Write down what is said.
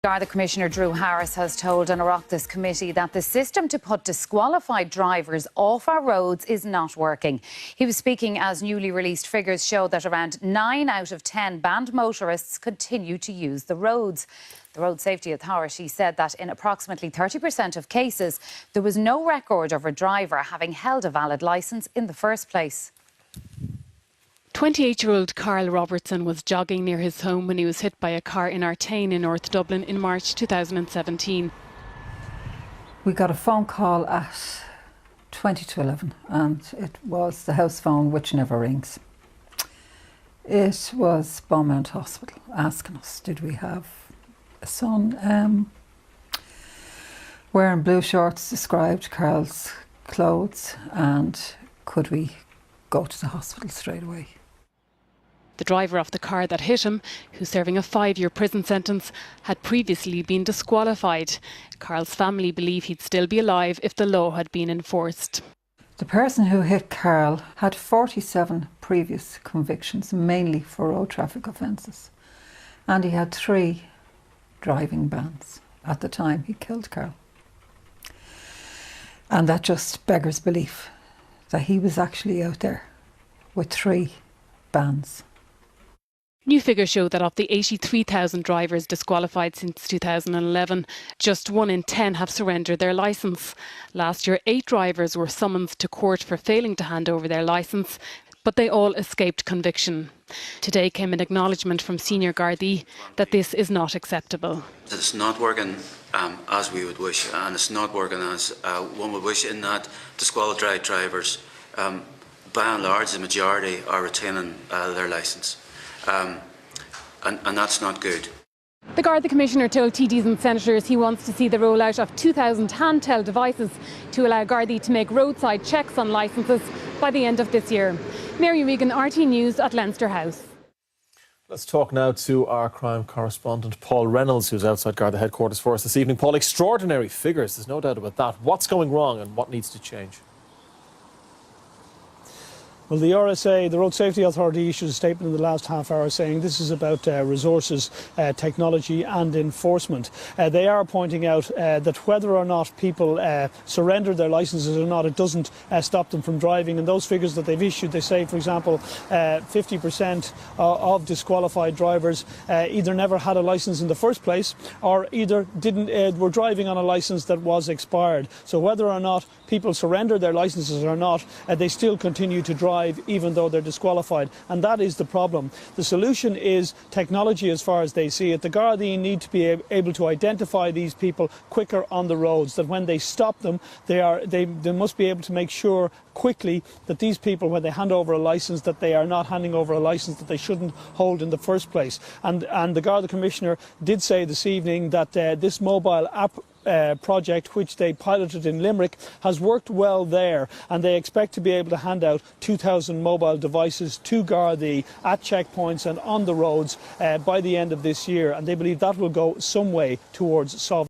Garda Commissioner Drew Harris has told an Oireachtas committee that the system to put disqualified drivers off our roads is not working. He was speaking as newly released figures show that around 9 out of 10 banned motorists continue to use the roads. The Road Safety Authority said that in approximately 30% of cases, there was no record of a driver having held a valid licence in the first place. 28-year-old Carl Robertson was jogging near his home when he was hit by a car in Artane in North Dublin in March 2017. We got a phone call at 20 to 11 and it was the house phone which never rings. It was Beaumont Hospital asking us, did we have a son wearing blue shorts, described Carl's clothes, and could we go to the hospital straight away. The driver of the car that hit him, who's serving a 5-year prison sentence, had previously been disqualified. Carl's family believe he'd still be alive if the law had been enforced. The person who hit Carl had 47 previous convictions, mainly for road traffic offences. And he had 3 driving bans at the time he killed Carl. And that just beggars belief that he was actually out there with 3 bans. New figures show that of the 83,000 drivers disqualified since 2011, just 1 in 10 have surrendered their licence. Last year, 8 drivers were summoned to court for failing to hand over their licence, but they all escaped conviction. Today came an acknowledgement from senior Gardaí that this is not acceptable. It's not working as we would wish, and it's not working as one would wish, in that disqualified drivers, by and large, the majority are retaining their licence. And that's not good. The Garda Commissioner told TDs and senators he wants to see the rollout of 2,000 handheld devices to allow Gardaí to make roadside checks on licences by the end of this year. Mary Regan, RT News at Leinster House. Let's talk now to our crime correspondent Paul Reynolds, who's outside Garda headquarters for us this evening. Paul, extraordinary figures, there's no doubt about that. What's going wrong and what needs to change? Well, the RSA, the Road Safety Authority, issued a statement in the last half hour saying this is about resources, technology and enforcement. They are pointing out that whether or not people surrender their licences or not, it doesn't stop them from driving. And those figures that they've issued, they say, for example, 50% of disqualified drivers either never had a licence in the first place or either were driving on a licence that was expired. So whether or not people surrender their licences or not, they still continue to drive even though they're disqualified, and that is the problem. The solution is technology as far as they see it. The Gardaí need to be able to identify these people quicker on the roads, that when they stop them, they must be able to make sure quickly that these people, when they hand over a licence, that they are not handing over a licence that they shouldn't hold in the first place. And the Garda Commissioner did say this evening that this mobile app project, which they piloted in Limerick, has worked well there, and they expect to be able to hand out 2,000 mobile devices to Gardaí at checkpoints and on the roads by the end of this year, and they believe that will go some way towards solving